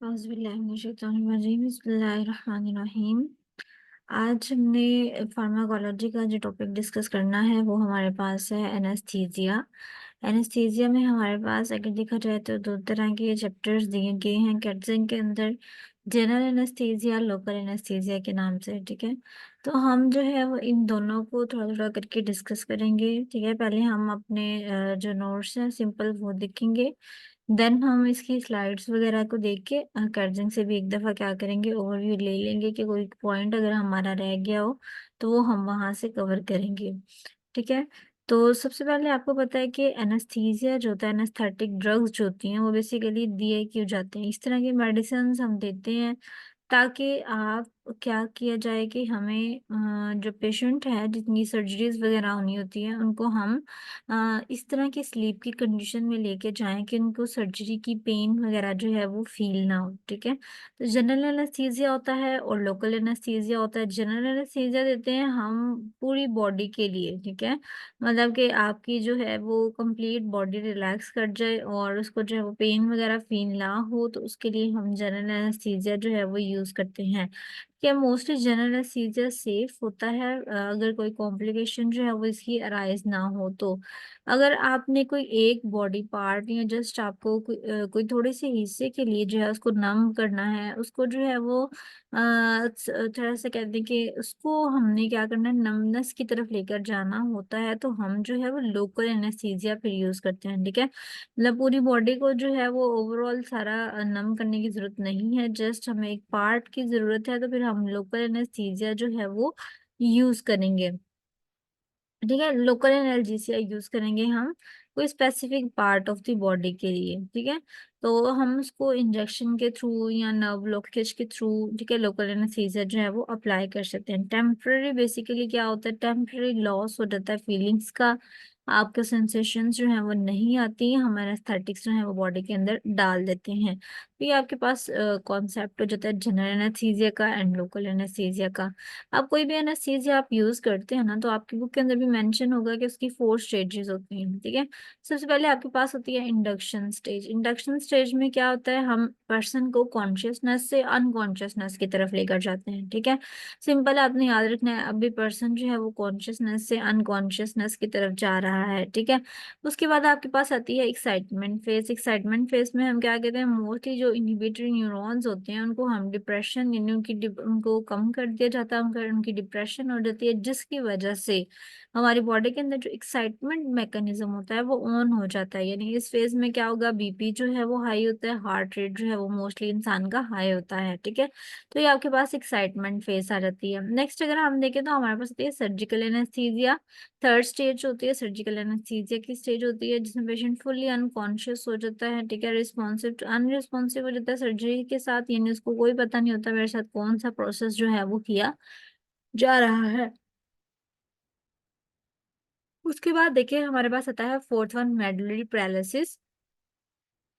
बिस्मिल्लाहिर्रहमानिर्रहीम। आज हमने फार्माकोलॉजी का जो टॉपिक डिस्कस करना है वो हमारे पास है एनेस्थीसिया। एनेस्थीसिया में हमारे पास अगर देखा जाए तो दो तरह के चैप्टर्स दिए गए हैं कैटजिंग के अंदर, जनरल एनेस्थीसिया, लोकल एनेस्थीसिया के नाम से। ठीक है, तो हम जो है वो इन दोनों को थोड़ा थोड़ा करके डिस्कस करेंगे। ठीक है, पहले हम अपने जो नोट्स हैं सिंपल वो देखेंगे, देन हम इसकी स्लाइड्स वगैरह को देख के कर्जन से भी एक दफ़ा क्या करेंगे, ओवरव्यू ले लेंगे कि कोई पॉइंट अगर हमारा रह गया हो तो वो हम वहाँ से कवर करेंगे। ठीक है, तो सबसे पहले आपको पता है कि एनेस्थीसिया जो होता है, एनेस्थेटिक ड्रग्स जो होती हैं वो बेसिकली दिए क्यों जाते हैं। इस तरह की मेडिसिन हम देते हैं ताकि आप क्या किया जाए कि हमें जो पेशेंट है जितनी सर्जरीज वगैरह होनी होती है उनको हम इस तरह की स्लीप की कंडीशन में लेके जाएं कि उनको सर्जरी की पेन वगैरह जो है वो फील ना हो। ठीक है, तो जनरल एनेस्थीसिया होता है और लोकल एनेस्थीसिया होता है। जनरल एनेस्थीसिया देते हैं हम पूरी बॉडी के लिए। ठीक है, मतलब कि आपकी जो है वो कंप्लीट बॉडी रिलैक्स कर जाए और उसको जो है वो पेन वगैरह फील ना हो, तो उसके लिए हम जनरल एनेस्थीसिया जो है वो यूज़ करते हैं। क्या मोस्टली जनरल एनेस्थीसिया सेफ होता है अगर कोई कॉम्प्लिकेशन जो है वो इसकी अराइज ना हो तो। अगर आपने कोई एक बॉडी पार्ट या जस्ट आपको कोई थोड़े से हिस्से के लिए जो है उसको नम करना है, उसको जो है वो थोड़ा सा कहते हैं कि उसको हमने क्या करना है, नमनेस की तरफ लेकर जाना होता है, तो हम जो है वो लोकल एनेस्थीसिया फिर यूज करते हैं। ठीक है, मतलब पूरी बॉडी को जो है वो ओवरऑल सारा नम करने की जरूरत नहीं है, जस्ट हमें एक पार्ट की जरूरत है, तो फिर हम लोकल एनेस्थीसिया जो है वो यूज करेंगे। ठीक है, लोकल एनाल्जेसिया यूज करेंगे हम कोई specific part of the body के लिए। ठीक है, तो हम उसको इंजेक्शन के थ्रू या नर्व ब्लॉकेज के थ्रू, ठीक है, लोकल एनेस्थीसिया जो है वो अप्लाई कर सकते हैं। टेम्पररी बेसिकली क्या होता है, टेम्पररी लॉस हो जाता है फीलिंग्स का, आपके सेंसेशंस जो है वो नहीं आती हैं, हमारे एस्थेटिक्स जो है वो बॉडी के अंदर डाल देते हैं। तो ये आपके पास कॉन्सेप्ट हो जाता है जनरल एनेस्थीसिया का एंड लोकल एनेस्थीसिया का। अब कोई भी एनेस्थीसिया आप यूज करते हैं ना, तो आपकी बुक के अंदर भी मेंशन होगा कि उसकी 4 स्टेजेस होती हैं। ठीक है, सबसे पहले आपके पास होती है इंडक्शन स्टेज। इंडक्शन स्टेज में क्या होता है, हम पर्सन को कॉन्शियसनेस से अनकॉन्शियसनेस की तरफ लेकर जाते हैं। ठीक है, सिंपल आपने याद रखना है, अभी पर्सन जो है वो कॉन्शियसनेस से अनकॉन्शियसनेस की तरफ जा रहा है। ठीक है, उसके बाद आपके पास आती है एक्साइटमेंट फेज। एक्साइटमेंट फेज में हम क्या कहते हैं, मोस्टली जो इनहिबिटरी न्यूरॉन्स होते हैं उनको हम डिप्रेशन यानी उनको कम कर दिया जाता है, उनकी डिप्रेशन हो जाती है, जिसकी वजह से हमारी बॉडी के अंदर जो एक्साइटमेंट मैकेनिज्म होता है वो ऑन हो जाता है। यानी इस फेज में क्या होगा, बीपी जो है वो हाई होता है, हार्ट रेट जो है वो मोस्टली इंसान का हाई होता है। ठीक है, तो ये आपके पास एक्साइटमेंट फेज आ जाती है। नेक्स्ट अगर हम देखें तो हमारे पास होती है सर्जिकल एनेस्थीसिया। थर्ड स्टेज होती है सर्जिकल एनेस्थीसिया की स्टेज होती है जिसमें पेशेंट फुल्ली अनकॉन्शियस हो जाता है। ठीक है, रिस्पॉन्सिव टू अनरिस्पॉन्सिव हो जाता है सर्जरी के साथ, यानी उसको कोई पता नहीं होता मेरे साथ कौन सा प्रोसेस जो है वो किया जा रहा है। उसके बाद देखिए हमारे पास आता है फोर्थ वन, मेडुलरी पैरालिसिस।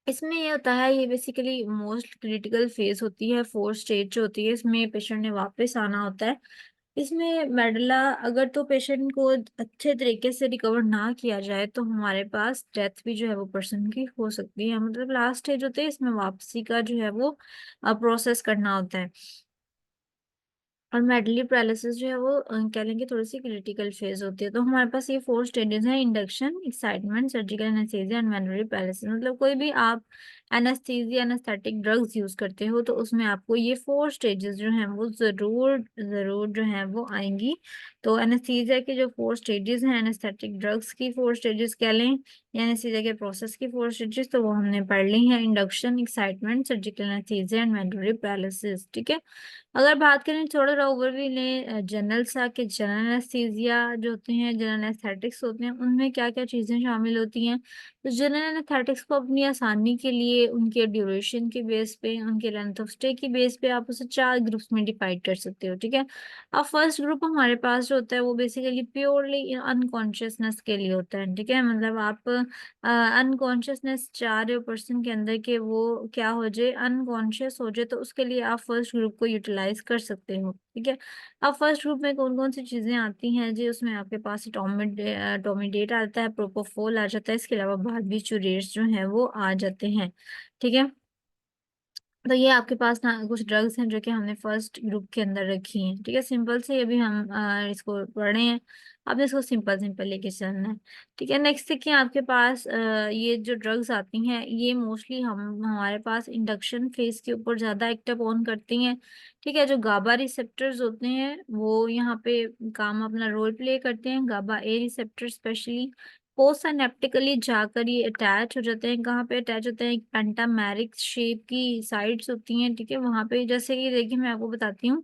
इसमें ये होता है, ये बेसिकली मोस्ट क्रिटिकल फेज होती है, फोर्थ स्टेज जो होती है, इसमें पेशेंट ने वापस आना होता है। इसमें मेडला अगर तो पेशेंट को अच्छे तरीके से रिकवर ना किया जाए तो हमारे पास डेथ भी जो है वो पर्सन की हो सकती है। मतलब लास्ट स्टेज होते हैं, इसमें वापसी का जो है वो प्रोसेस करना होता है। और मेडली पैरालिसिस जो है वो कह लेंगे थोड़ी सी क्रिटिकल फेज होती है। तो हमारे पास ये 4 स्टेजेस हैं, induction, excitement, surgical anaesthesia and medley paralysis. मतलब कोई भी आप एनेस्थीसिया एनेस्थेटिक ड्रग्स यूज करते हो तो उसमें आपको ये 4 स्टेजेस जो हैं वो जरूर जरूर जो है वो आएंगी। तो एनेस्थीसिया के जो 4 स्टेजेस हैं, एनेस्थेटिक ड्रग्स की 4 स्टेजेस कह लें या एनेस्थीसिया के प्रोसेस की 4 स्टेजेस, तो वो हमने पढ़ ली हैं, induction, excitement, surgical anaesthesia and medley paralysis. ठीक है, अगर बात करें थोड़ा सा ओवरव्यू लें जनरल सा कि जनरल एनेस्थीसिया जो होते हैं, जनरल एस्थेटिक्स होते हैं, उनमें क्या क्या चीज़ें शामिल होती हैं। तो जनरल एस्थेटिक्स को अपनी आसानी के लिए उनके ड्यूरेशन के बेस पे, उनके लेंथ ऑफ स्टे की बेस पे आप उसे 4 ग्रुप्स में डिवाइड कर सकते हो। ठीक है, अब फर्स्ट ग्रुप हमारे पास जो होता है वो बेसिकली प्योरली अनकॉन्शियसनेस के लिए होता है। ठीक है, मतलब आप अनकॉन्शियसनेस चाह रहे हो पर्सन के अंदर के वो क्या हो जाए, अनकॉन्शियस हो जाए, तो उसके लिए आप फर्स्ट ग्रुप को यूटिलाइज कर सकते हो। ठीक है, अब फर्स्ट ग्रुप में कौन कौन सी चीजें आती हैं जी, उसमें आपके पास टोमिडेट आता है, प्रोपोफोल आ जाता है, इसके अलावा बारबिचुरेट्स जो है वो आ जाते हैं। ठीक है, तो ये आपके पास ना कुछ ड्रग्स हैं जो कि हमने फर्स्ट ग्रुप के अंदर रखी हैं, ठीक है। सिंपल से ये भी हम इसको पढ़ रहे हैं। अब इसको सिंपल सिंपल लेके चलना है, ठीक है। नेक्स्ट देखिए आपके पास ये जो ड्रग्स आती हैं ये मोस्टली हम हमारे पास इंडक्शन फेज के ऊपर ज़्यादा एक्टिव ऑन करती हैं, ठीक है। जो गाबा रिसेप्टर्स होते हैं वो यहाँ पे काम अपना रोल प्ले करते हैं, गाबा ए रिसेप्टर स्पेशली पोस्ट सिनेप्टिकली जाकर ये अटैच हो जाते हैं। कहाँ पे अटैच होते हैं? एक पेंटामेरिक शेप की साइड्स होती हैं, ठीक है। वहां पे जैसे कि देखिए मैं आपको बताती हूँ,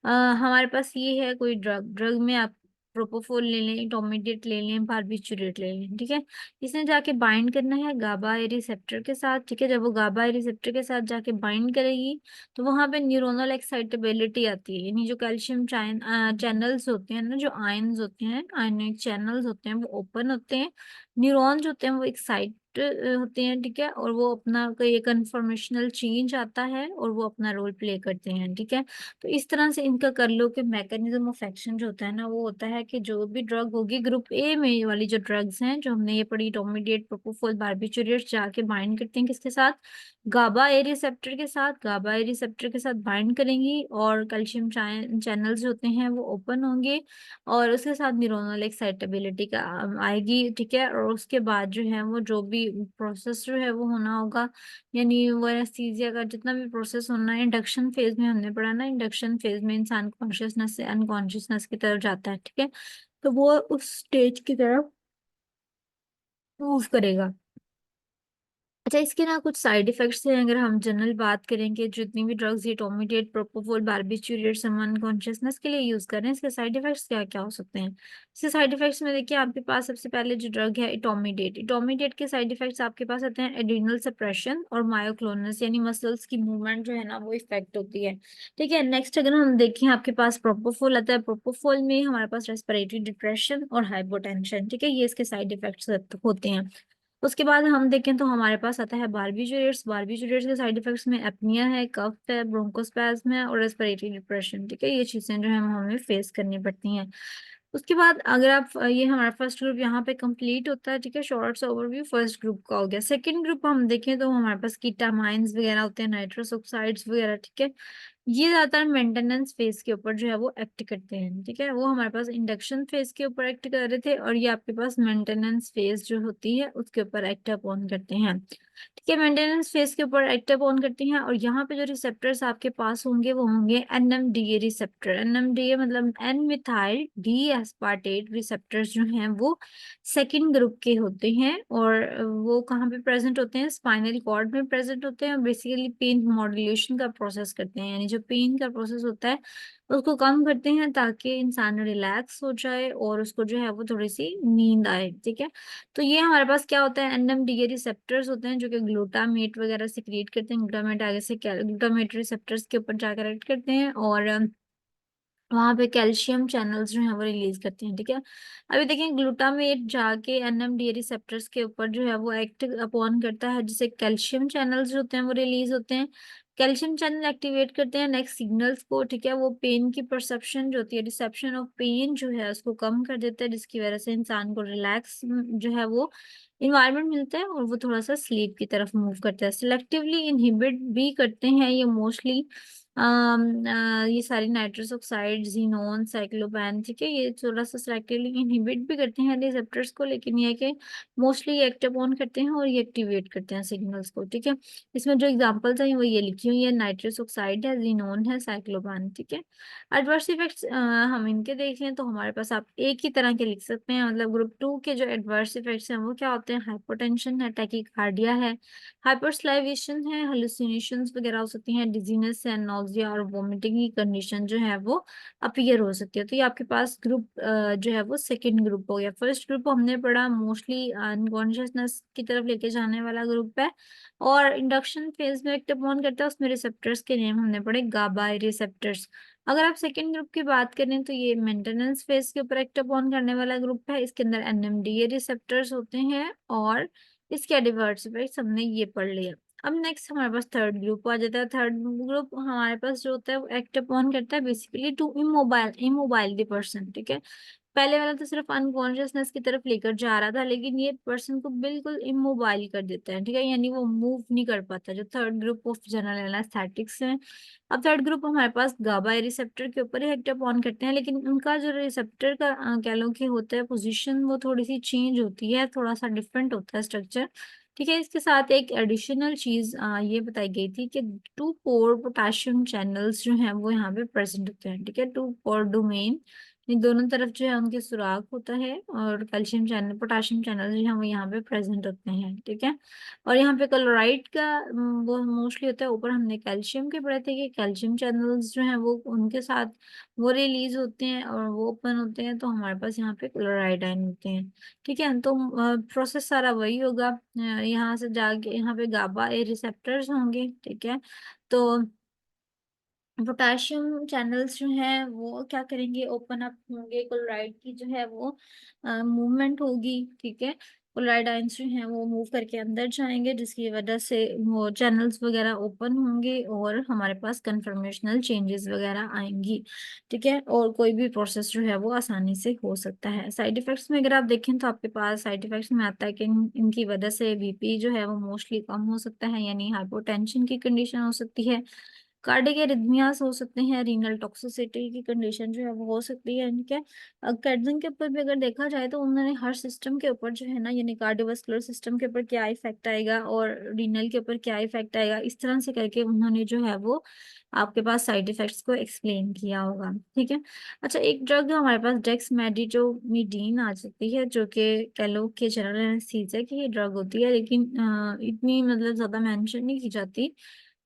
हमारे पास ये है कोई ड्रग, ड्रग में आप प्रोपोफोल ले लें, इंटरमीडिएट ले लें, बारबिचुरेट ले लें, ठीक है। इसने जाके बाइंड करना है गाबा ए रिसेप्टर के साथ, ठीक है। जब वो गाबा ए रिसेप्टर के साथ जाके बाइंड करेगी तो वहां पे न्यूरोनल एक्साइटेबिलिटी आती है, यानी जो कैल्शियम चैनल्स होते हैं ना, जो आयंस होते हैं, आयनिक चैनल्स होते हैं वो ओपन होते हैं, न्यूरॉन्स होते हैं वो एक्साइट होते हैं, ठीक है। और वो अपना कोई कन्फर्मेशनल चेंज आता है और वो अपना रोल प्ले करते हैं, ठीक है। तो इस तरह से इनका कर लो कि मैकेनिज्म ऑफ एक्शन जो होता है ना वो होता है कि जो भी ड्रग होगी ग्रुप ए में वाली जो ड्रग्स हैं जो हमने ये पढ़ी, टोमिडेट, प्रोपोफोल, बारबिचुरेट, जाके बाइंड करते हैं किसके साथ? गाबा ए रिसेप्टर के साथ, गाबा ए रिसेप्टर के साथ बाइंड करेंगी और कैल्शियम चैनल्स होते हैं वो ओपन होंगे और उसके साथ न्यूरोनल एक्साइटेबिलिटी का आएगी, ठीक है। और उसके बाद जो है वो जो भी प्रोसेस जो है वो होना होगा, यानी वो एनेस्थीसिया का जितना भी प्रोसेस होना है, इंडक्शन फेज में हमने पढ़ा ना, इंडक्शन फेज में इंसान कॉन्शियसनेस से अनकॉन्शियसनेस की तरफ जाता है, ठीक है। तो वो उस स्टेज की तरफ मूव करेगा। अच्छा, इसके ना कुछ साइड इफेक्ट्स हैं। अगर हम जनरल बात करें कि जितनी भी ड्रग्स ये टोमिडेट, प्रोपोफोल, बारबिचुरेट समन कॉन्शियसनेस के लिए यूज कर रहे हैं, इसके साइड इफेक्ट्स क्या क्या हो सकते हैं? इसके साइड इफेक्ट्स में देखिए आपके पास सबसे पहले जो ड्रग है इटोमिडेट, इटोमिडेट के साइड इफेक्ट्स आपके पास आते हैं एड्रिनल सप्रेशन और मायोक्लोनस, यानी मसल्स की मूवमेंट जो है ना वो इफेक्ट होती है, ठीक है। नेक्स्ट अगर हम देखें आपके पास प्रोपोफोल आता है, प्रोपोफोल में हमारे पास रेस्पिरेटरी डिप्रेशन और हाइपोटेंशन, ठीक है, ये इसके साइड इफेक्ट्स होते हैं। उसके बाद हम देखें तो हमारे पास आता है बारबिचुरेट्स, बारबिचुरेट्स के साइड इफेक्ट्स में एपनिया है, कफ है, ब्रोंकोस्पैज्म है और रेस्पिरेटरी डिप्रेशन, ठीक है। ये चीजें जो है हमें फेस करनी पड़ती हैं। उसके बाद अगर आप ये हमारा फर्स्ट ग्रुप यहाँ पे कंप्लीट होता है, ठीक है। शॉर्ट ओवरव्यू फर्स्ट ग्रुप का हो गया। सेकंड ग्रुप हम देखें तो हमारे पास कीटामाइंस वगैरह होते हैं, नाइट्रस ऑक्साइड्स वगैरह, ठीक है। ये ज्यादातर मेंटेनेंस फेज के ऊपर जो है वो एक्ट करते हैं, ठीक है। वो हमारे पास इंडक्शन फेज के ऊपर एक्ट कर रहे थे और ये आपके पास मेंटेनेंस फेज जो होती है उसके ऊपर एक्ट अप ऑन करते हैं, ठीक है। मेंटेनेंस फेज के ऊपर एक्ट अप ऑन करते हैं और यहाँ पे जो रिसेप्टर्स आपके पास होंगे वो होंगे एनएमडीए रिसेप्टर। एनएमडीए मतलब N methyl D aspartate receptors जो हैं वो सेकंड ग्रुप के होते हैं और वो कहाँ पे प्रेजेंट होते हैं? स्पाइनल कॉर्ड में प्रेजेंट होते हैं और बेसिकली पेन मॉड्यूलेशन का प्रोसेस करते हैं, यानी जो पेन का प्रोसेस होता है उसको कम करते हैं ताकि इंसान रिलैक्स हो जाए और उसको जो है वो थोड़ी सी नींद आए, ठीक है। तो ये हमारे पास क्या होता है? एनएमडीए रिसेप्टर्स होते हैं जो कि ग्लूटामेट वगैरह सिक्रिएट करते हैं, ग्लूटामेट आगे से ग्लूटामेट रिसेप्टर्स के ऊपर जाकर एक्ट करते हैं और वहां पे कैल्शियम चैनल्स जो है वो रिलीज करते हैं, ठीक है। अभी देखें ग्लूटामेट जाके एनएमडीए रिसेप्टर्स के ऊपर जो है वो एक्ट अपॉन करता है जिससे कैल्शियम चैनल्स जो होते हैं वो रिलीज होते हैं। कैल्शियम चैनल एक्टिवेट करते हैं नेक्स्ट सिग्नल्स को, ठीक है। वो पेन की परसेप्शन जो होती है, रिसेप्शन ऑफ पेन जो है उसको कम कर देता है जिसकी वजह से इंसान को रिलैक्स जो है वो इन्वायरमेंट मिलता है और वो थोड़ा सा स्लीप की तरफ मूव करता है। सिलेक्टिवली इनहिबिट भी करते हैं ये मोस्टली ये सारी नाइट्रस ऑक्साइड, जीनोन, साइक्लोपैन, ठीक है। ये थोड़ा सा सेलेक्टिवली इनहिबिट भी करते हैं रिसेप्टर्स को, लेकिन ये है कि मोस्टली एक्टिव ऑन करते हैं और ये एक्टिवेट करते हैं सिग्नल्स को, ठीक है। इसमें जो एग्जांपल्स हैं वो ये लिखी हुई है, नाइट्रस ऑक्साइड है, जीनोन है, साइक्लोपैन, ठीक है। एडवर्स इफेक्ट्स हम इनके देख लें तो हमारे पास आप एक ही तरह के लिख सकते हैं, मतलब ग्रुप 2 के जो एडवर्स इफेक्ट्स हैं वो क्या होते हैं? हाइपोटेंशन है, टैकीकार्डिया है, हाइपरसलाइवेशन है, हेलुसिनेशंस वगैरह हो सकती हैं, डिजीनेस है, नॉजिया और वोमिटिंग की कंडीशन जो है वो अपीयर हो सकती है। तो ये आपके पास ग्रुप जो है वो सेकंड ग्रुप हो गया। फर्स्ट ग्रुप हमने पढ़ा मोस्टली अनकॉन्शियसनेस की तरफ लेके जाने वाला ग्रुप है और इंडक्शन फेज में एक्टिव ऑन करता है, उसमें रिसेप्टर्स के नेम हमने पढ़े गाबा रिसेप्टर्स। अगर आप सेकेंड ग्रुप की बात करें तो ये मेंटेनेंस फेज के ऊपर एक्टिव ऑन करने वाला ग्रुप है, इसके अंदर एनएमडीए रिसेप्टर्स होते हैं और इसके एडिवर्स इफेक्ट्स हमने ये पढ़ लिया। अब नेक्स्ट हमारे पास थर्ड ग्रुप आ जाता है। थर्ड ग्रुप हमारे पास जो होता है वो एक्ट अपॉन करता है basically to immobile immobile the person, ठीक है। पहले वाला तो सिर्फ अनकॉन्शियसनेस की तरफ लेकर जा रहा था, लेकिन ये पर्सन को बिल्कुल इमोबाइल कर देता है, ठीक है, यानी वो मूव नहीं कर पाता। जो third group of general anaesthetics है, अब थर्ड ग्रुप हमारे पास गाबा रिसेप्टर के ऊपर ही एक्ट अपॉन करते हैं, लेकिन उनका जो रिसेप्टर का कह लो कि होता है पोजीशन, वो थोड़ी सी चेंज होती है, थोड़ा सा डिफरेंट होता है स्ट्रक्चर, ठीक है। इसके साथ एक एडिशनल चीज ये बताई गई थी कि टू पोर पोटाशियम चैनल्स जो हैं वो यहाँ पे प्रेजेंट होते हैं, ठीक है, टू पोर डोमेन, ये दोनों तरफ जो है उनके सुराख होता है, और कैल्शियम चैनल पोटाशियम चैनल जो है वो यहाँ पे प्रेजेंट होते हैं, ठीक है। और यहाँ पे क्लोराइड का वो मोस्टली होता है, ऊपर हमने कैल्शियम के पढ़े थे कि कैल्शियम चैनल्स जो हैं वो उनके साथ वो रिलीज होते हैं और वो ओपन होते हैं, तो हमारे पास यहाँ पे क्लोराइड आयन होते हैं, ठीक है। तो प्रोसेस सारा वही होगा, यहाँ से जाके यहाँ पे गाबा ए रिसेप्टर्स होंगे, ठीक है। तो पोटाशियम चैनल्स जो हैं वो क्या करेंगे, ओपन अप होंगे, क्लोराइड की जो है वो मूवमेंट होगी, ठीक है। क्लोराइड आयंस जो हैं वो मूव करके अंदर जाएंगे, जिसकी वजह से वो चैनल्स वगैरह ओपन होंगे और हमारे पास कन्फर्मेशनल चेंजेस वगैरह आएंगी, ठीक है। और कोई भी प्रोसेस जो है वो आसानी से हो सकता है। साइड इफेक्ट्स में अगर आप देखें तो आपके पास साइड इफेक्ट्स में आता है कि इनकी वजह से बीपी जो है वो मोस्टली कम हो सकता है, यानी हाइपोटेंशन की कंडीशन हो सकती है, कार्डिक एरिथमियास हो सकते हैं, रीनल टॉक्सिसिटी की कंडीशन जो है वो हो सकती है, ठीक है। कैटसन के ऊपर भी अगर देखा जाए तो उन्होंने हर सिस्टम के ऊपर जो है ना, यानी कार्डियोवास्कुलर सिस्टम के ऊपर क्या इफेक्ट आएगा और रीनल के ऊपर क्या इफेक्ट आएगा, इस तरह से करके उन्होंने जो है वो आपके पास साइड इफेक्ट्स को एक्सप्लेन किया होगा, ठीक है। अच्छा, एक ड्रग हमारे पास डेक्समेडिटोमिडीन आ सकती है, जो कि कह लो कि जनरल एनेस्थीसिया की ही ड्रग होती है, लेकिन इतनी मतलब ज्यादा मेंशन नहीं की जाती।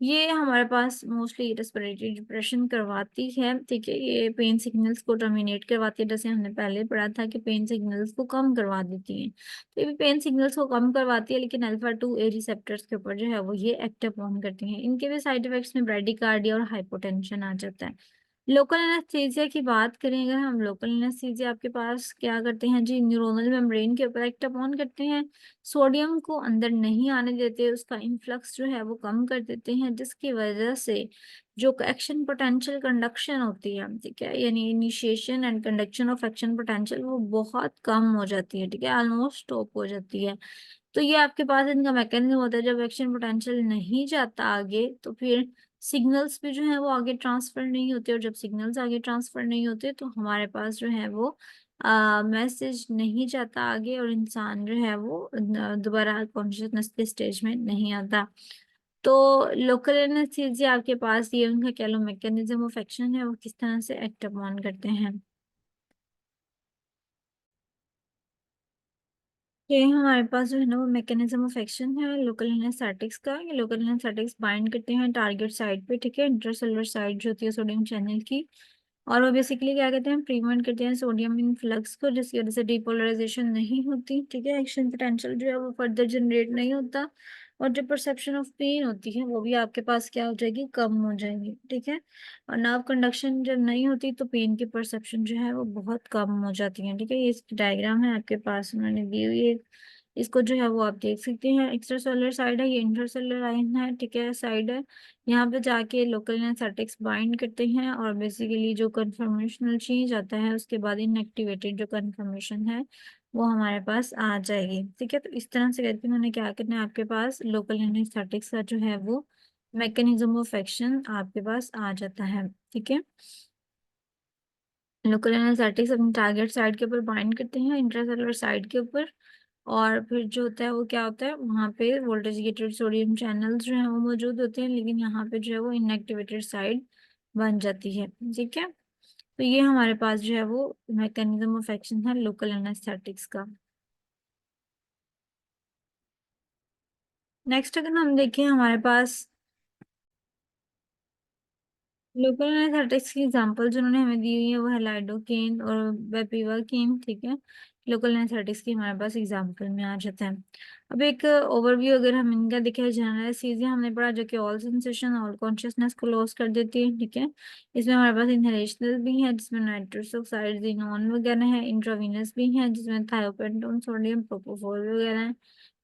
ये हमारे पास मोस्टली रेस्पिरेटरी डिप्रेशन करवाती है, ठीक है। ये पेन सिग्नल्स को टर्मिनेट करवाती है, जैसे हमने पहले पढ़ा था कि पेन सिग्नल्स को कम करवा देती है, तो ये भी पेन सिग्नल्स को कम करवाती है, लेकिन अल्फा 2 ए रिसेप्टर्स के ऊपर जो है वो ये एक्ट ऑन करती हैं। इनके भी साइड इफेक्ट्स में ब्राडिकार्डिया और हाइपोटेंशन आ जाता है। लोकल एनेस्थीसिया की बात करें अगर हम, लोकल एनेस्थीसिया आपके पास क्या करते हैं जी, न्यूरोनल मेम्ब्रेन के ऊपर एक्ट ऑन करते हैं, सोडियम को अंदर नहीं आने देते, उसका इन्फ्लक्स जो है वो कम कर देते हैं, जिसकी वजह से जो एक्शन पोटेंशियल कंडक्शन होती है, ठीक है, यानी initiation and conduction of action potential वो बहुत कम हो जाती है, ठीक है, ऑलमोस्ट स्टॉप हो जाती है। तो ये आपके पास इनका मैकेनिज्म होता है, जब एक्शन पोटेंशियल नहीं जाता आगे तो फिर सिग्नल्स भी जो है वो आगे ट्रांसफर नहीं होते, और जब सिग्नल्स आगे ट्रांसफर नहीं होते तो हमारे पास जो है वो मैसेज नहीं जाता आगे, और इंसान जो है वो दोबारा कॉन्शियसनेस के स्टेज में नहीं आता। तो लोकल एनेस्थीसिया आपके पास ये उनका कह लो मैकेनिज्म ऑफ एक्शन है, वो किस तरह से एक्ट अपॉन करते हैं। ये हमारे पास जो है ना वो मैकेनिज्म ऑफ एक्शन है लोकल एनेस्थेटिक्स का। ये लोकल एनेस्थेटिक्स बाइंड करते हैं टारगेट साइट पे, ठीक है, इंट्रासेलुलर साइट जो होती है सोडियम चैनल की, और वो बेसिकली क्या कहते हैं, प्रिवेंट करते हैं सोडियम इनफ्लक्स को, जिसकी वजह से डिपोलराइजेशन नहीं होती, ठीक है, एक्शन पोटेंशियल जो है वो फर्दर जनरेट नहीं होता, और जो परसेप्शन ऑफ पेन होती है वो भी आपके पास क्या हो जाएगी, कम हो जाएगी, ठीक है। और नर्व कंडक्शन जब नहीं होती तो पेन की परसेप्शन जो है वो बहुत कम हो जाती है, ठीक है। ये इसकी डायग्राम है आपके पास उन्होंने दी हुई है, इसको जो है वो आप देख सकते हैं। एक्स्ट्रा सेलुलर साइड है, ये इंट्रासेलुलर आयन है, ठीक है, साइड है, यहाँ पे जाके लोकल एनेस्थेटिक्स बाइंड करते हैं, और बेसिकली जो कन्फर्मेशनल चेंज आता है उसके बाद इनएक्टिवेटेड जो कन्फर्मेशन है वो हमारे पास आ जाएगी, ठीक है। तो इस तरह से करके उन्होंने क्या करना है, आपके पास लोकल एनेस्थेटिक्स का जो है वो मैकेनिज्म ऑफ एक्शन आपके पास आ जाता है, ठीक है। लोकल एनेस्थेटिक्स अपनी टारगेट साइड के ऊपर बाइंड करते हैं इंट्रासेलुलर साइड के ऊपर, और फिर जो होता है वो क्या होता है, वहाँ पे वोल्टेज गेटेड सोडियम चैनल्स जो है वो मौजूद होते हैं, लेकिन यहाँ पे जो है वो इनएक्टिवेटेड साइड बन जाती है, ठीक है। तो ये हमारे पास जो है वो मैकेनिज्म ऑफ एक्शन है लोकल एनेस्थेटिक्स का। नेक्स्ट अगर हम देखें हमारे पास लोकल एनेस्थेटिक्स की एग्जांपल जिन्होंने हमें दी हुई है वो है लाइडोकेन और बेपिवाकेन, ठीक है। लोकल एनेस्थेटिक्स की हमारे पास एग्जांपल में आ जाता है। अब एक ओवरव्यू अगर हम इनका देखें, जनरल चीजें हमने पढ़ा जो कि ऑल सेंसेशन ऑल कॉन्शियसनेस को लॉस कर देती है, ठीक है। इसमें हमारे पास इनहेलेशनल भी है जिसमें नाइट्रस ऑक्साइड जिनोन वगैरह है, इंट्रावीनस भी है जिसमें थायोपेंटोन सोडियम प्रोपोफोल वगैरह है,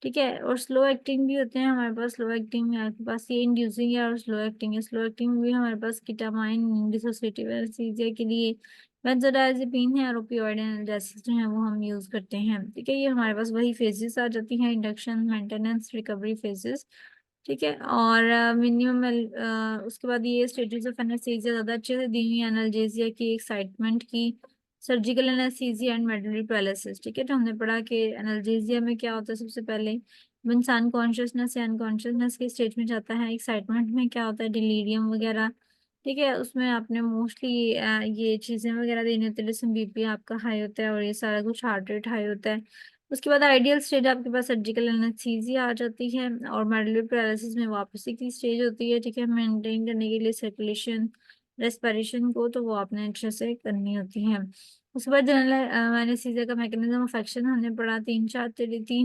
ठीक है। और स्लो एक्टिंग भी होते हैं हमारे पास, स्लो एक्टिंग में आपके पास ये इंड्यूसिंग है और स्लो एक्टिंग है। स्लो एक्टिंग में भी हमारे पास कीटामाइन डिसोसिएटिव एनेस्थीसिया के लिए बेंजोडाइजेपिन है और ओपियोइड एनाल्जेसिक्स जो है वो हम यूज करते हैं। ठीक है, ये हमारे पास वही फेजेस आ जाती हैं, इंडक्शन, मेंटेनेंस, रिकवरी फेजेस। ठीक है, और मिनिमम उसके बाद ये स्टेजेस ऑफ एनेस्थीसिया ज्यादा अच्छे से दी हुई एनाल्जेसिया की, एक्साइटमेंट की, surgical anaesthesia and medullary paralysis. ठीक है, तो हमने पढ़ा कि एनाल्जेसिया में क्या होता है, सबसे पहले इंसान कॉन्शियसनेस या अनकॉन्शियसनेस के स्टेज में जाता है। एक्साइटमेंट में क्या होता है, डिलीरियम वगैरह। ठीक है, उसमें आपने मोस्टली ये चीजें वगैरह देनी होती है, जैसे बीपी आपका हाई होता है और ये सारा कुछ, हार्ट रेट हाई होता है। उसके बाद आइडियल स्टेज आपके पास सर्जिकल एनेस्थीसिया आ जाती है, और मेडुलरी पैरालिसिस में वापसी की स्टेज होती है। ठीक है, मेंटेन करने के लिए सर्कुलेशन, रेस्पिरेशन को, तो वो आपने अच्छे से करनी होती है। उसके बाद जनरल एनेस्थीसिया का मैकेनिज्म ऑफ एक्शन हमने पढ़ा, तीन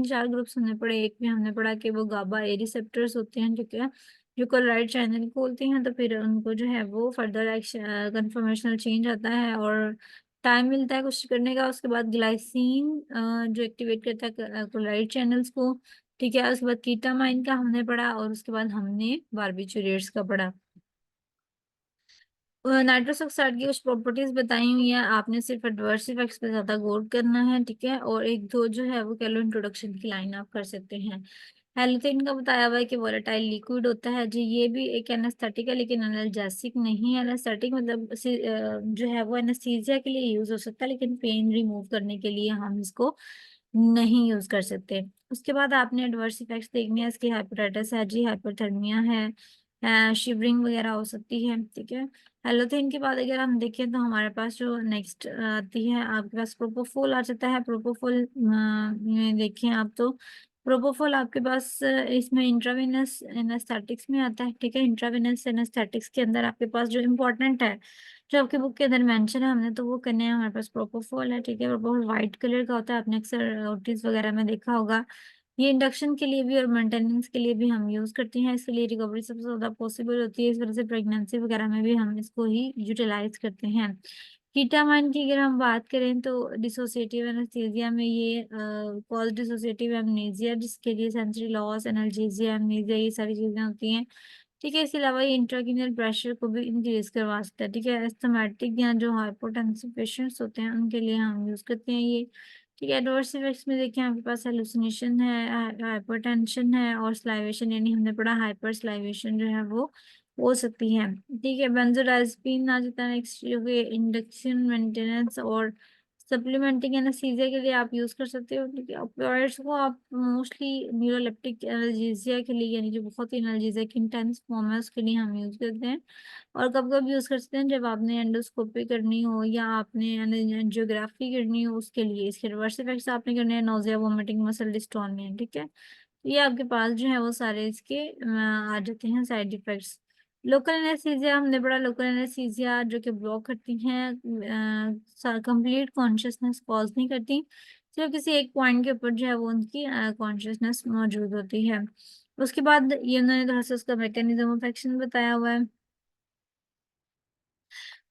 चार ग्रुप्स हमने पढ़े। एक में हमने पढ़ा कि वो गाबा ए रिसेप्टर्स होते हैं, ठीक है, जो क्लोराइड चैनल खोलते हैं, तो फिर उनको जो है वो फर्दर एक्शन, कन्फर्मेशनल चेंज आता है और टाइम मिलता है कुछ करने का। उसके बाद ग्लाइसिन जो एक्टिवेट करता है क्लोराइड चैनल्स को। ठीक है, उसके बाद कीटामाइन का हमने पढ़ा, और उसके बाद हमने बारबीचुरेट्स का पढ़ा। नाइट्रस ऑक्साइड की कुछ प्रॉपर्टीज बताई हुई है, आपने सिर्फ एडवर्स इफेक्ट्स पे ज्यादा गौर करना है। ठीक है, और एक दो जो है वो कैलो इंट्रोडक्शन की लाइन आप कर सकते हैं। हेलोथेन का बताया हुआ है कि वोलेटाइल लिक्विड होता है जी, ये भी एक एनेस्थेटिक है लेकिन एनाल्जेसिक नहीं है। एनेस्थेटिक मतलब जो है वो एनेस्थीसिया के लिए यूज हो सकता है, लेकिन पेन रिमूव करने के लिए हम इसको नहीं यूज कर सकते। उसके बाद आपने एडवर्स इफेक्ट्स देखने हैं, इसकी हाइपरटाइटिस है जी, हाइपरथर्मिया है, शिवरिंग वगैरह हो सकती है। ठीक है, हेलोथेन के बाद अगर हम देखें तो हमारे पास जो नेक्स्ट आती है, आपके पास प्रोपोफोल आ जाता है। प्रोपोफोल में देखें आप तो प्रोपोफोल आपके पास इसमें इंट्रावेनस एनेस्थेटिक्स में आता है। ठीक है, इंट्रावेनस एनेस्थेटिक्स के अंदर आपके पास जो इम्पोर्टेंट है, जो आपके बुक के अंदर मेंशन है, हमने तो वो करने हैं। हमारे पास प्रोपोफोल है। ठीक है, प्रोपोफोल व्हाइट कलर का होता है, आपने अक्सर ओटीज वगैरह में देखा होगा। ये इंडक्शन के लिए भी और मेंटेनेंस के लिए भी हम यूज करते हैं। इसके लिए रिकवरी सबसे ज्यादा पॉसिबल होती है, इस वजह से प्रेगनेंसी वगैरह में भी हम इसको ही यूटिलाइज करते हैं। कीटामाइन की अगर हम बात करें तो डिसोसिएटिव एनेस्थीसिया में ये कॉज डिसोसिएटिव एमनेसिया, जिसके लिए सेंसरी लॉस, एनाल्जेसिया, एमनेसिया, ये सारी चीजें होती हैं। ठीक है, इसके अलावा ये इंट्राक्रेनियल प्रेशर को भी इंक्रीज करवा सकता है। ठीक है, एस्थमेटिक या जो हाइपोटेंसिव पेशेंट्स होते हैं उनके लिए हम यूज करते हैं ये। ठीक है, एडवर्स इफेक्ट्स में देखिए आपके पास हेलुसिनेशन है, हाइपरटेंशन है, और स्लाइवेशन, यानी हमने पढ़ा हाइपर स्लाइवेशन जो है वो हो सकती है। ठीक है, बेंजोडाइजेपिन आ जाता है नेक्स्ट, जो कि इंडक्शन, मेंटेनेंस और सप्लीमेंटिंग एनेस्थीसिया के लिए आप यूज कर सकते हो। ठीक है, ऑपियोइड्स को आप मोस्टली न्यूरोलेप्टिक एनाल्जेसिया के लिए, यानी जो बहुत ही एनाल्जेसिया की इंटेंस फॉर्म है उसके लिए हम यूज करते हैं। और कब कब यूज कर सकते हैं, जब आपने एंडोस्कोपी करनी हो या आपने एंजियोग्राफी करनी हो, उसके लिए। इसके रिवर्स इफेक्ट्स आपने करने हैं, नोजिया, वोमिटिंग, मसल डिस्टोनिया। ठीक है, ये आपके पास जो है वो सारे इसके आ जाते हैं साइड इफेक्ट्स। लोकल एनेस्थीसिया हमने बड़ा, लोकल एनेस्थीसिया जो कि ब्लॉक करती हैं, कंप्लीट कॉन्शियसनेस कॉज नहीं करती, सिर्फ किसी एक पॉइंट के ऊपर जो है वो उनकी कॉन्शियसनेस मौजूद होती है। उसके बाद ये उन्होंने थोड़ा सा उसका मैकेनिज्म ऑफ एक्शन बताया हुआ है।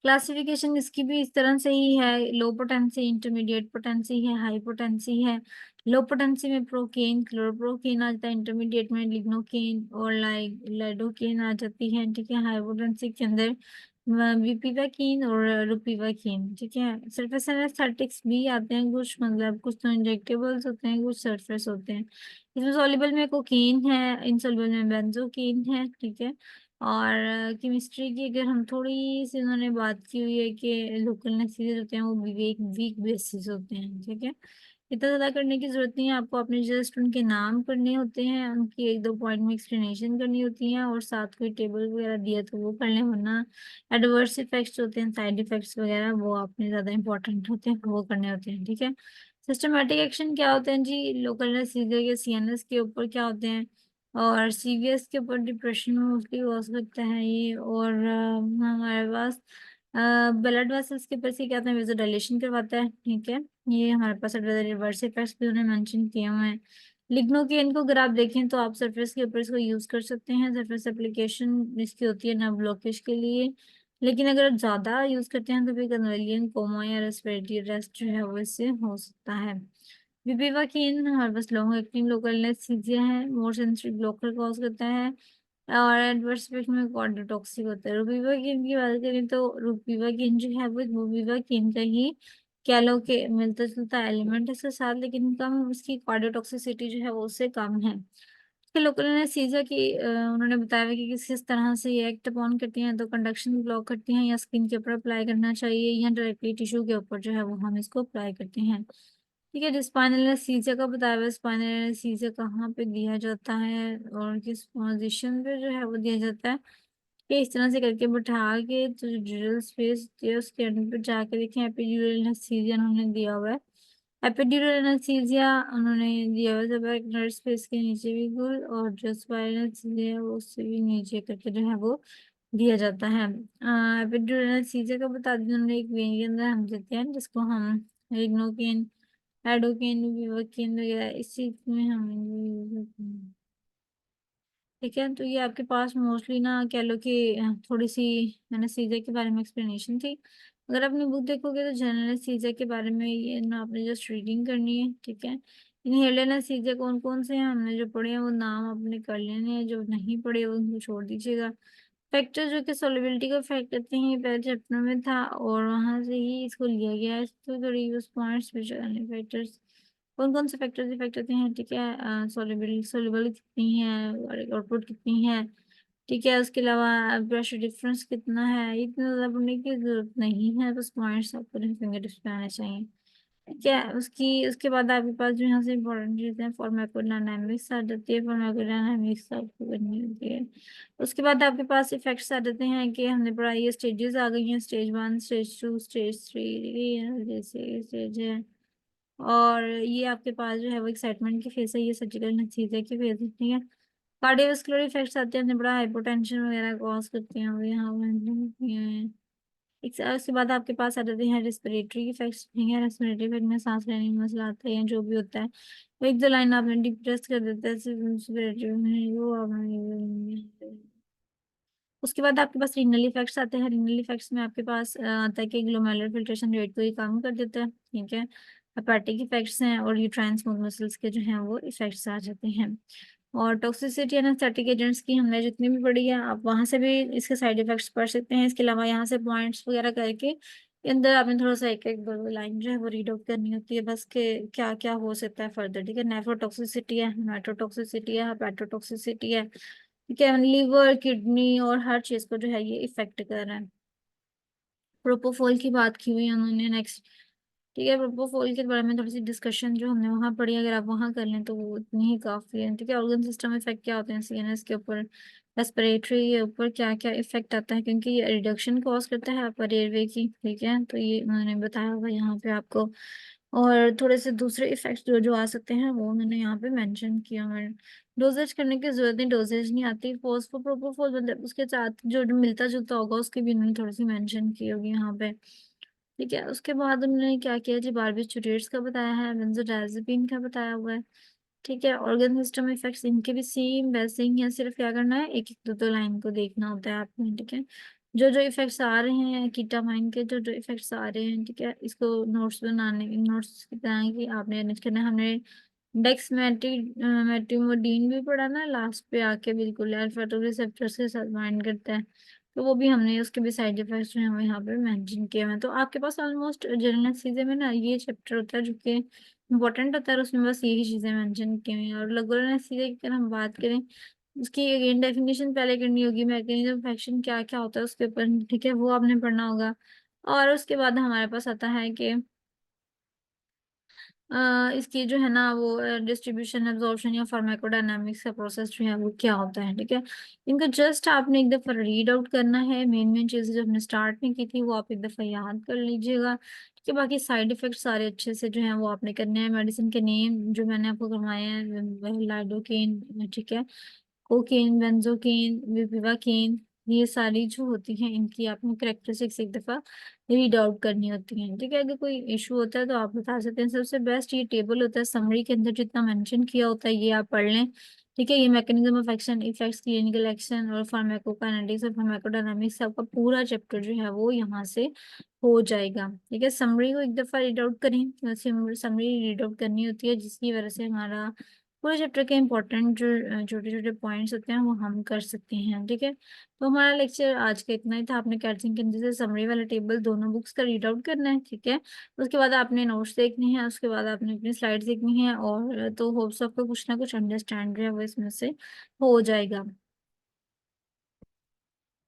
क्लासिफिकेशन इसकी भी इस तरह से ही है, लो पोटेंसी, इंटरमीडिएट पोटेंसी है, हाई पोटेंसी है। लो पोटेंसी में प्रोकेन, क्लोरोप्रोकेन आ जाता है, इंटरमीडिएट में लिग्नोकेन और लाइडोकेन आ जाती है। ठीक है, हाई पोटेंसी के अंदर विपिवाकीन और रुपिवाकीन। ठीक है, सरफेस एनेस्थेटिक्स भी आते हैं कुछ, मतलब कुछ तो इंजेक्टेबल्स होते हैं, कुछ सरफेस होते हैं। इसमें सॉल्युबल में कोकीन है, इनसॉल्युबल में बेंजोकेन है। ठीक है, और केमिस्ट्री की अगर हम थोड़ी सी, उन्होंने बात की हुई है कि लोकल एनेस्थीसिया होते हैं वो वीक वीक बेसिस होते हैं। ठीक है, इतना ज़्यादा करने की जरूरत नहीं है आपको, अपने जस्ट उनके नाम करने होते हैं, उनकी एक दो पॉइंट में एक्सप्लेनेशन करनी होती है, और साथ कोई टेबल वगैरह दिया तो वो कर लें, वरना एडवर्स इफेक्ट्स होते हैं, साइड इफेक्ट्स वगैरह, वो अपने ज़्यादा इंपॉर्टेंट होते हैं, वो करने होते हैं। ठीक है, सिस्टमेटिक एक्शन क्या होते हैं जी, लोकल एनेस्थीसिया के सीएनएस के ऊपर क्या होते हैं, और सीवीएस के ऊपर डिप्रेशन मोस्टली हो सकता है ये, और हमारे पास ब्लड वेसल्स के ऊपर से क्या होता है, वेजोडाइलेशन करवाता है। ठीक है, ये हमारे पास रिवर्स इफेक्ट्स भी उन्होंने मेंशन किए हुए हैं। लिग्नोकेन को अगर आप देखें तो आप सरफेस के ऊपर इसको यूज कर सकते हैं, सरफेस एप्लीकेशन इसकी होती है नर्व ब्लॉकेज के लिए। लेकिन अगर आप ज्यादा यूज करते हैं तो फिर कन्वेलियन कोमा या रेस्पिरेटरी अरेस्ट जो है वो इससे हो सकता है। विपिवाकीन हमारे पास लॉन्ग एक्टिंग लोकल एनेस्थीसिया है, मोर सेंसरी ब्लॉकर कॉज करता है। और एडवर्स इफेक्ट में कार्डियोटॉक्सिक होता है। रोपिवाकिन की बात करें तो रोपिवाकिन जो है वो बुपिवाकिन का ही कह लो कि मिलता जुलता एलिमेंट है इसके साथ, लेकिन कम उसकी कार्डियोटॉक्सिसिटी जो है वो उससे कम है। के लोकल एनेस्थीसिया की उन्होंने बताया हुआ कि किस तरह से ये एक्ट अपॉन करती हैं, तो कंडक्शन ब्लॉक करती हैं या स्किन के ऊपर अप्लाई करना चाहिए या डायरेक्टली टिश्यू के ऊपर जो है वो हम इसको अप्लाई करते हैं। ठीक है, जो स्पाइनल एनेस्थीसिया का बताया हुआ, स्पाइनल एनेस्थीसिया कहाँ पे दिया जाता है और किस पोजीशन पे जो है वो दिया जाता है, कि इस तरह से करके बैठा के तो जो ड्यूरल स्पेस है उसके अंदर पे जाके देखें एपिड्यूरल एनेस्थीसिया उन्होंने दिया हुआ है। एपिड्यूरल एनेस्थीसिया उन्होंने दिया हुआ है नर्व स्पेस के नीचे बिल्कुल, और जो स्पाइनल एनेस्थीसिया है वो उससे भी नीचे करके जो है वो दिया जाता है। एपिड्यूरल एनेस्थीसिया का बता दें, उन्होंने एक वेन के अंदर हम देते हैं जिसको हम रिग्नोकेन, एडोकेन, विवोकेन वगैरह इस चीज में हम यूज करते हैं। ठीक है, तो ये आपके पास मोस्टली ना कह लो कि थोड़ी सी एनेस्थीसिया के बारे में एक्सप्लेनेशन थी। अगर आपने बुक देखोगे तो जनरल एनेस्थीसिया के बारे में ये ना आपने जस्ट रीडिंग करनी है। ठीक है, इनहेल्ड एनेस्थीसिया कौन कौन से हैं हमने जो पढ़े हैं वो नाम आपने कर लेने हैं, जो नहीं पढ़े वो उनको छोड़ दीजिएगा। फैक्टर जो कि सॉल्युबिलिटी को अफेक्ट करते हैं, ये पहले चैप्टर में था और वहां से ही इसको लिया गया है। तो थोड़ी यूज पॉइंट्स फैक्टर्स कौन कौन से फैक्टर्स इफेक्ट होते हैं। ठीक है, सॉल्युबिलिटी सॉल्युबल कितनी है और आउटपुट कितनी है। ठीक है, उसके अलावा प्रेशर डिफरेंस कितना है, इतना ज़्यादा पढ़ने की जरूरत नहीं है, बस पॉइंट्स आपको फिंगर पे आने चाहिए। ठीक है, उसकी उसके बाद आपके पास जो यहाँ से इम्पोर्टेंट चीज़ें हैं, फार्माकोडायनामिक्स आ जाती है, फार्माकोडायनामिक्स आपको करनी होती है। उसके बाद आपके पास इफेक्ट्स आ जाते हैं कि हमने पढ़ा ये स्टेजेस आ गई हैं, स्टेज 1, स्टेज 2, स्टेज 3, जैसे स्टेज है। और ये आपके पास जो है वो एक्साइटमेंट की फेस है, ये सर्जिकल एनेस्थीसिया की फेस है। ठीक है, कार्डियोवैस्कुलर इफेक्ट्स आते हैं, हमने बड़ा हाइपोटेंशन वगैरह कॉज करते हैं वो यहाँ मेंशन होती हैं। उसके बाद आपके पास आ जाते हैं रेस्पिरेटरी इफेक्ट्स। ठीक है, रेस्पिरेटरी इफेक्ट में सांस लेने में मसला आता है या जो भी होता है, वो एक दो लाइन आपने डिप्रेस कर देता है रेस्पिरेटरी में, वो आपने। उसके बाद आपके पास रीनल इफेक्ट्स आते हैं। रीनल इफेक्ट्स में आपके पास आता है कि ग्लोमेरुलर फिल्ट्रेशन रेट को ही कम कर देता है। ठीक है, हेपेटिक इफेक्ट्स हैं और यूट्राइन स्मूथ मसल्स के जो हैं वो इफेक्ट्स आ जाते हैं। और टॉक्सिसिटी एनेस्थेटिक एजेंट्स की हमने जितनी भी पढ़ी है, आप वहां से भी इसके साइड इफेक्ट्स पढ़ सकते हैं। इसके अलावा यहाँ से पॉइंट्स वगैरह करके के अंदर आपने थोड़ा सा एक एक दो लाइन जो है वो रीड आउट करनी होती है बस, के क्या क्या हो सकता है फर्दर। ठीक है, नेफ्रोटॉक्सिसिटी है, हेमाटोटॉक्सिसिटी है, हेपेटोटॉक्सिसिटी है। ठीक है, लीवर, किडनी और हर चीज को जो है ये इफेक्ट कर रहा है। प्रोपोफोल की बात की हुई है उन्होंने नेक्स्ट। ठीक है, प्रोपोफोल के बारे में थोड़ी सी डिस्कशन जो हमने वहां पढ़ी, अगर आप वहां कर लें तो वो इतनी ही काफी है। ठीक है, ऑर्गन सिस्टम इफेक्ट क्या होते हैं सीएनएस के ऊपर, रेस्पिरेटरी के ऊपर क्या क्या इफेक्ट आता है, क्योंकि ये रिडक्शन कॉज करता है अपर एयरवे की। ठीक है, तो ये उन्होंने बताया हुआ यहाँ पे आपको। और थोड़े से दूसरे इफेक्ट्स जो जो आ सकते हैं वो उन्होंने यहाँ पे मेंशन किया है। डोजेज करने की जरूरत नहीं, डोजेज नहीं आती। फोस्फोप्रोपोफोल मतलब उसके साथ जो मिलता जुलता होगा उसकी भी उन्होंने थोड़ी सी मेंशन की होगी यहाँ पे। ठीक है, उसके बाद उन्होंने क्या किया जी, बारबिटूरेट्स का बताया है, बेंजोडाइजेपिन का बताया हुआ है। ठीक है, ऑर्गन सिस्टम इफेक्ट्स इनके भी सेम वैसे ही हैं, सिर्फ क्या करना है एक एक दो दो लाइन को देखना होता है आपने। ठीक है, जो जो इफेक्ट्स आ रहे हैं कीटामाइन के, जो जो इफेक्ट्स आ रहे हैं, ठीक है, इसको नोट्स बनाने, नोट्स की तरह की आपने अर्रेंज करना है। हमने मेटिमोडीन भी पढ़ा ना लास्ट पे आके, बिल्कुल अल्फा टू रिसेप्टर्स के साथ बाइंड करता है, तो वो भी हमने उसके भी साइड इफेक्ट्स जो है वो यहाँ पे मेंशन किए हुए हैं। तो आपके पास ऑलमोस्ट जनरल चीजें में ना ये चैप्टर होता है जो कि इम्पोर्टेंट होता है, और उसमें बस यही चीजें मेंशन की हुई हैं। और लगोरल चीजें की अगर हम बात करें, उसकी अगेन डेफिनेशन पहले करनी होगी, मैकेनिज्म ऑफ एक्शन क्या क्या होता है उसके ऊपर। ठीक है, वो आपने पढ़ना होगा। और उसके बाद हमारे पास आता है कि इसकी जो है ना वो डिस्ट्रीब्यूशन, एब्जॉर्प्शन या फार्माकोडायनामिक्स का प्रोसेस जो है वो क्या होता है। ठीक है, इनको जस्ट आपने एक दफा रीड आउट करना है। मेन मेन चीजें जो हमने स्टार्ट में की थी वो आप एक दफा याद कर लीजिएगा। ठीक है, बाकी साइड इफेक्ट सारे अच्छे से जो है वो आपने करने हैं। मेडिसिन के नेम जो मैंने आपको करवाए हैं, लाइडोकेन, ठीक है, कोकेन, बेंजोकेन, विपिवाकेन, ये सारी जो होती हैं इनकी आपको करेक्टरिस्टिक्स एक दफा रीड आउट करनी होती हैं। ठीक है, अगर कोई इशू होता है तो आप बता सकते हैं। सबसे बेस्ट ये टेबल होता है, समरी के अंदर जितना मेंशन किया होता है ये आप पढ़ लें। ठीक है, ये mechanism of action, effects, clinical action और फार्माकोकाइनेटिक्स और फार्माकोडायनामिक्स, आपका पूरा चैप्टर जो है वो यहाँ से हो जाएगा। ठीक है, समरी को एक दफा रीड आउट करें, समरी रीड आउट करनी होती है जिसकी वजह से हमारा पूरे चैप्टर के इम्पोर्टेंट जो छोटे-छोटे पॉइंट्स होते हैं वो हम कर सकते हैं, ठीक है? तो हमारा लेक्चर आज का इतना ही था। आपने कैल्शियम के अंदर से समरी वाला टेबल दोनों बुक्स का रीड आउट करना है, ठीक है? उसके बाद आपने नोट्स देखने हैं, उसके बाद आपने अपनी स्लाइड्स देखनी है और तो होप्स आपको कुछ ना कुछ अंडरस्टैंड जो है वो इसमें से हो जाएगा।